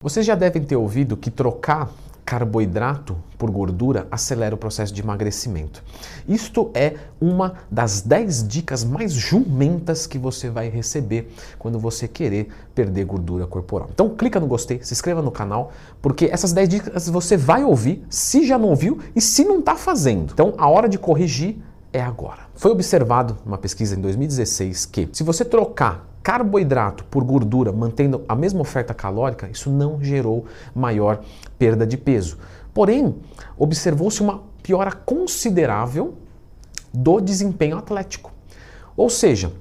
Vocês já devem ter ouvido que trocar carboidrato por gordura acelera o processo de emagrecimento. Isto é uma das 10 dicas mais jumentas que você vai receber quando você querer perder gordura corporal. Então clica no gostei, se inscreva no canal, porque essas 10 dicas você vai ouvir, se já não ouviu e se não está fazendo. Então a hora de corrigir é agora. Foi observado numa pesquisa em 2016 que se você trocar carboidrato por gordura, mantendo a mesma oferta calórica, isso não gerou maior perda de peso. Porém, observou-se uma piora considerável do desempenho atlético. Ou seja,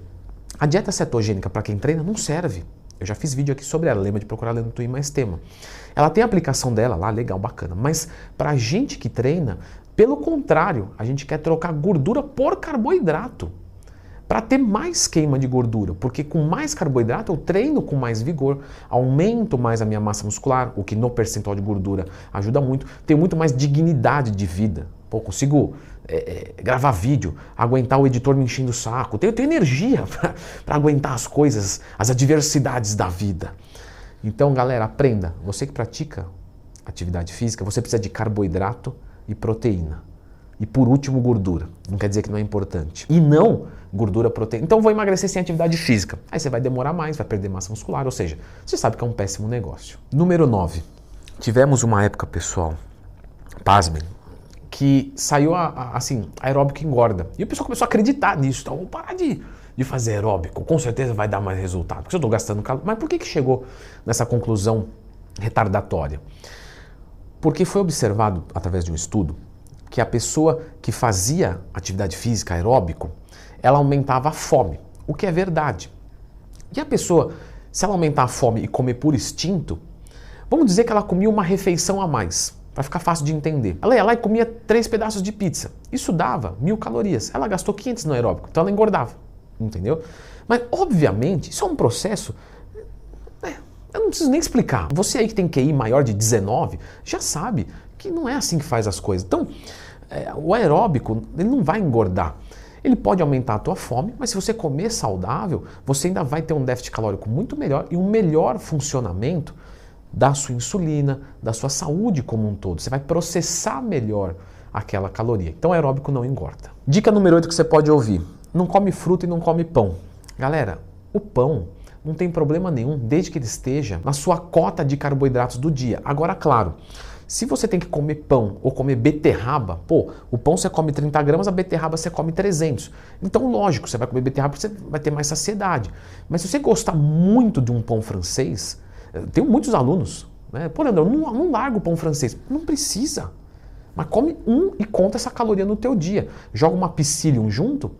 a dieta cetogênica para quem treina não serve. Eu já fiz vídeo aqui sobre ela, lembra de procurar lá no Twitter mais tema. Ela tem a aplicação dela lá, legal, bacana, mas para a gente que treina, pelo contrário, a gente quer trocar gordura por carboidrato para ter mais queima de gordura, porque com mais carboidrato eu treino com mais vigor, aumento mais a minha massa muscular, o que no percentual de gordura ajuda muito, tenho muito mais dignidade de vida. Pô, consigo gravar vídeo, aguentar o editor me enchendo o saco, tenho energia para aguentar as coisas, as adversidades da vida. Então, galera, aprenda. Você que pratica atividade física, você precisa de carboidrato e proteína. E por último, gordura. Não quer dizer que não é importante. E não gordura, proteína. Então vou emagrecer sem atividade física. Aí você vai demorar mais, vai perder massa muscular, ou seja, você sabe que é um péssimo negócio. Número 9. Tivemos uma época, pessoal, pasmem, que saiu assim, aeróbico engorda. E o pessoal começou a acreditar nisso. Então, vou parar de fazer aeróbico, com certeza vai dar mais resultado. Porque eu estou gastando calor. Mas por que chegou nessa conclusão retardatória? Porque foi observado, através de um estudo, que a pessoa que fazia atividade física aeróbico, ela aumentava a fome, o que é verdade. E a pessoa, se ela aumentar a fome e comer por instinto, vamos dizer que ela comia uma refeição a mais, para ficar fácil de entender. Ela ia lá e comia 3 pedaços de pizza. Isso dava 1000 calorias. Ela gastou 500 no aeróbico, então ela engordava, entendeu? Mas, obviamente, isso é um processo... eu não preciso nem explicar. Você aí que tem QI maior de 19, já sabe que não é assim que faz as coisas. Então, o aeróbico, ele não vai engordar. Ele pode aumentar a tua fome, mas se você comer saudável, você ainda vai ter um déficit calórico muito melhor e um melhor funcionamento da sua insulina, da sua saúde como um todo. Você vai processar melhor aquela caloria. Então, o aeróbico não engorda. Dica número 8 que você pode ouvir. Não come fruta e não come pão. Galera, o pão não tem problema nenhum, desde que ele esteja na sua cota de carboidratos do dia. Agora, claro, se você tem que comer pão ou comer beterraba, pô, o pão você come 30 gramas, a beterraba você come 300. Então, lógico, você vai comer beterraba porque você vai ter mais saciedade. Mas se você gostar muito de um pão francês, tenho muitos alunos, né? Pô, Leandro, não larga o pão francês. Não precisa. Mas come um e conta essa caloria no teu dia. Joga uma psyllium junto.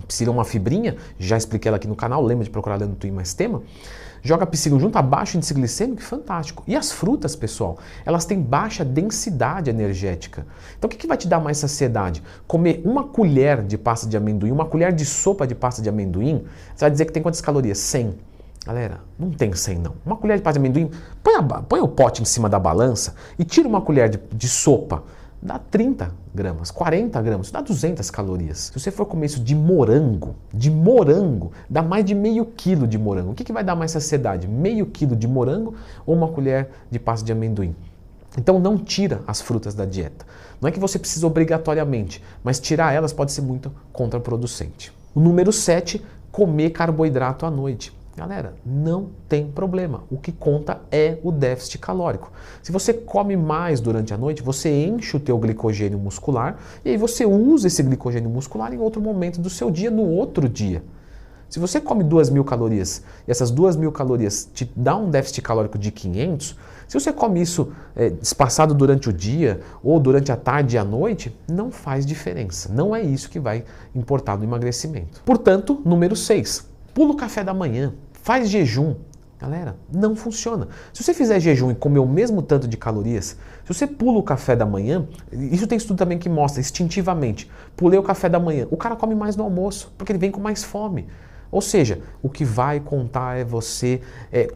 Psyllium é uma fibrinha, já expliquei ela aqui no canal, lembra de procurar lá no Twitter mais tema. Joga psyllium junto, abaixo índice glicêmico, fantástico. E as frutas, pessoal, elas têm baixa densidade energética. Então o que vai te dar mais saciedade? Comer uma colher de pasta de amendoim, uma colher de sopa de pasta de amendoim, você vai dizer que tem quantas calorias? 100. Galera, não tem 100 não. Uma colher de pasta de amendoim, põe o pote em cima da balança e tira uma colher de sopa. Dá 30 gramas, 40 gramas, dá 200 calorias. Se você for comer isso de morango, dá mais de meio quilo de morango. O que vai dar mais saciedade? Meio quilo de morango ou uma colher de pasta de amendoim? Então não tira as frutas da dieta. Não é que você precisa obrigatoriamente, mas tirar elas pode ser muito contraproducente. O número 7, comer carboidrato à noite. Galera, não tem problema. O que conta é o déficit calórico. Se você come mais durante a noite, você enche o teu glicogênio muscular e aí você usa esse glicogênio muscular em outro momento do seu dia, no outro dia. Se você come 2.000 calorias e essas 2.000 calorias te dá um déficit calórico de 500, se você come isso espaçado durante o dia ou durante a tarde e a noite, não faz diferença. Não é isso que vai importar no emagrecimento. Portanto, número 6. Pula o café da manhã, faz jejum. Galera, não funciona. Se você fizer jejum e comer o mesmo tanto de calorias, se você pula o café da manhã, isso tem estudo também que mostra, instintivamente, pulei o café da manhã, o cara come mais no almoço, porque ele vem com mais fome. Ou seja, o que vai contar é você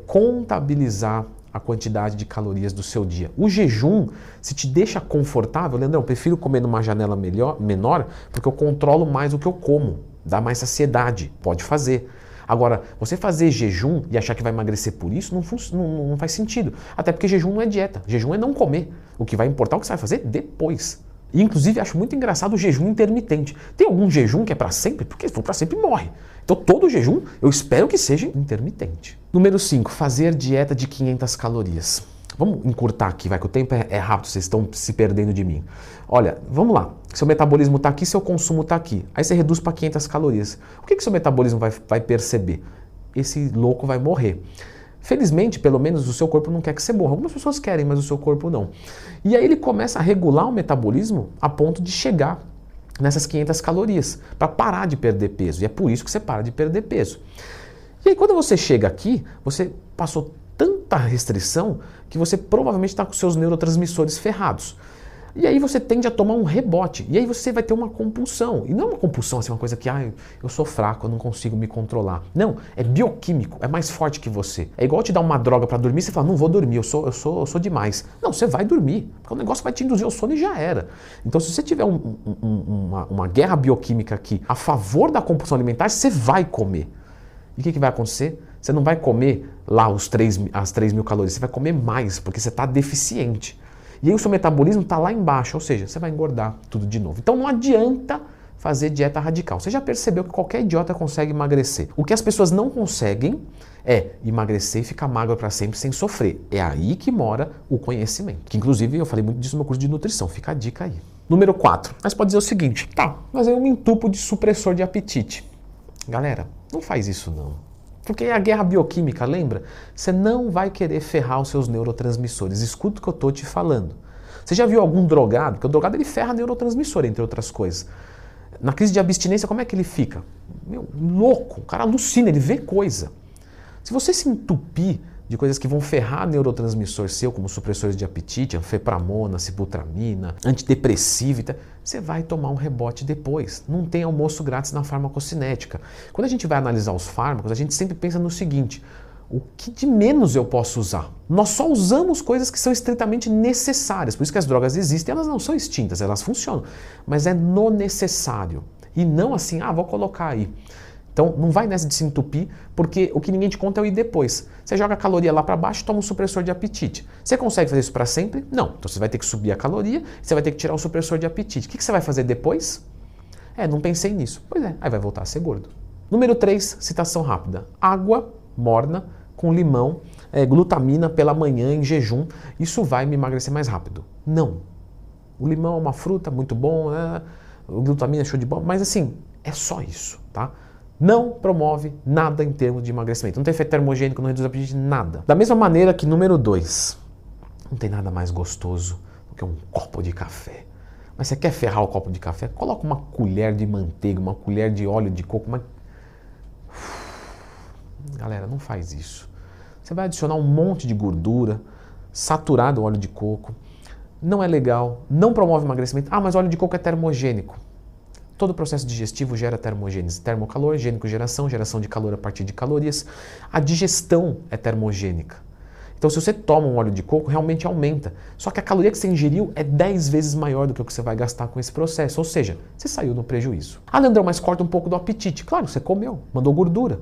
contabilizar a quantidade de calorias do seu dia. O jejum, se te deixa confortável, Leandrão, eu prefiro comer numa janela menor, porque eu controlo mais o que eu como, dá mais saciedade, pode fazer. Agora, você fazer jejum e achar que vai emagrecer por isso não faz sentido. Até porque jejum não é dieta, jejum é não comer. O que vai importar é o que você vai fazer depois. E, inclusive, acho muito engraçado o jejum intermitente. Tem algum jejum que é para sempre? Porque se for para sempre, morre. Então, todo jejum, eu espero que seja intermitente. Número 5, fazer dieta de 500 calorias. Vamos encurtar aqui, vai que o tempo é rápido, vocês estão se perdendo de mim. Olha, vamos lá. Seu metabolismo está aqui, seu consumo está aqui. Aí você reduz para 500 calorias. O que seu metabolismo vai perceber? Esse louco vai morrer. Felizmente, pelo menos, o seu corpo não quer que você morra. Algumas pessoas querem, mas o seu corpo não. E aí ele começa a regular o metabolismo a ponto de chegar nessas 500 calorias, para parar de perder peso. E é por isso que você para de perder peso. E aí quando você chega aqui, você passou tanta restrição que você provavelmente está com seus neurotransmissores ferrados. E aí você tende a tomar um rebote. E aí você vai ter uma compulsão. E não é uma compulsão, assim, uma coisa que eu sou fraco, eu não consigo me controlar. Não, é bioquímico, é mais forte que você. É igual te dar uma droga para dormir, você fala, não vou dormir, eu sou demais. Não, você vai dormir, porque o negócio vai te induzir ao sono e já era. Então se você tiver uma guerra bioquímica aqui a favor da compulsão alimentar, você vai comer. E o que vai acontecer? Você não vai comer lá as 3.000 calorias, você vai comer mais, porque você está deficiente. E aí o seu metabolismo está lá embaixo, ou seja, você vai engordar tudo de novo. Então não adianta fazer dieta radical. Você já percebeu que qualquer idiota consegue emagrecer. O que as pessoas não conseguem é emagrecer e ficar magro para sempre sem sofrer. É aí que mora o conhecimento. Que inclusive eu falei muito disso no meu curso de nutrição, fica a dica aí. Número 4. Mas pode dizer o seguinte, tá, mas eu me entupo de supressor de apetite. Galera, não faz isso não. Porque é a guerra bioquímica, lembra? Você não vai querer ferrar os seus neurotransmissores. Escuta o que eu estou te falando. Você já viu algum drogado? Porque o drogado ele ferra neurotransmissor, entre outras coisas. Na crise de abstinência, como é que ele fica? Meu, louco, o cara alucina, ele vê coisa. Se você se entupir de coisas que vão ferrar neurotransmissor seu, como supressores de apetite, anfepramona, sibutramina, antidepressivo, você vai tomar um rebote depois. Não tem almoço grátis na farmacocinética. Quando a gente vai analisar os fármacos, a gente sempre pensa no seguinte, o que de menos eu posso usar? Nós só usamos coisas que são estritamente necessárias, por isso que as drogas existem, elas não são extintas, elas funcionam, mas é no necessário. E não assim, vou colocar aí. Então não vai nessa de se entupir, porque o que ninguém te conta é o ir depois. Você joga a caloria lá para baixo e toma um supressor de apetite. Você consegue fazer isso para sempre? Não. Então você vai ter que subir a caloria, você vai ter que tirar o supressor de apetite. O que você vai fazer depois? Não pensei nisso. Pois é, aí vai voltar a ser gordo. Número 3, citação rápida. Água morna com limão, glutamina pela manhã em jejum. Isso vai me emagrecer mais rápido. Não. O limão é uma fruta muito bom, né? O glutamina é show de bola, mas assim, é só isso, tá? Não promove nada em termos de emagrecimento. Não tem efeito termogênico, não reduz o apetite, nada. Da mesma maneira que número 2, não tem nada mais gostoso do que um copo de café. Mas você quer ferrar o copo de café? Coloca uma colher de manteiga, uma colher de óleo de coco. Galera, não faz isso. Você vai adicionar um monte de gordura, saturado óleo de coco. Não é legal, não promove emagrecimento. Mas óleo de coco é termogênico. Todo o processo digestivo gera termogênese. Termocalor, gênico geração de calor a partir de calorias. A digestão é termogênica. Então se você toma um óleo de coco, realmente aumenta. Só que a caloria que você ingeriu é 10 vezes maior do que o que você vai gastar com esse processo. Ou seja, você saiu no prejuízo. Leandrão, mas corta um pouco do apetite. Claro, você comeu, mandou gordura.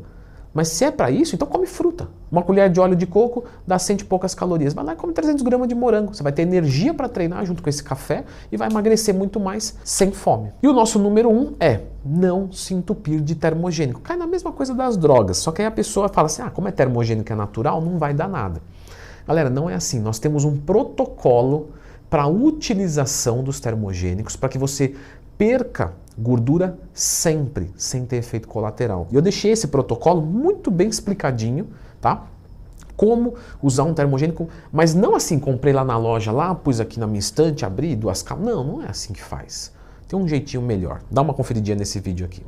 Mas se é para isso, então come fruta. Uma colher de óleo de coco dá 100 e poucas calorias. Vai lá e come 300 gramas de morango. Você vai ter energia para treinar junto com esse café e vai emagrecer muito mais sem fome. E o nosso número 1 é não se entupir de termogênico. Cai na mesma coisa das drogas, só que aí a pessoa fala assim, como é termogênico, é natural, não vai dar nada. Galera, não é assim. Nós temos um protocolo para a utilização dos termogênicos para que você perca gordura sempre, sem ter efeito colateral. E eu deixei esse protocolo muito bem explicadinho, tá? Como usar um termogênico, mas não assim, comprei lá na loja, pus aqui na minha estante, abri 2 cápsulas. Não é assim que faz. Tem um jeitinho melhor. Dá uma conferidinha nesse vídeo aqui.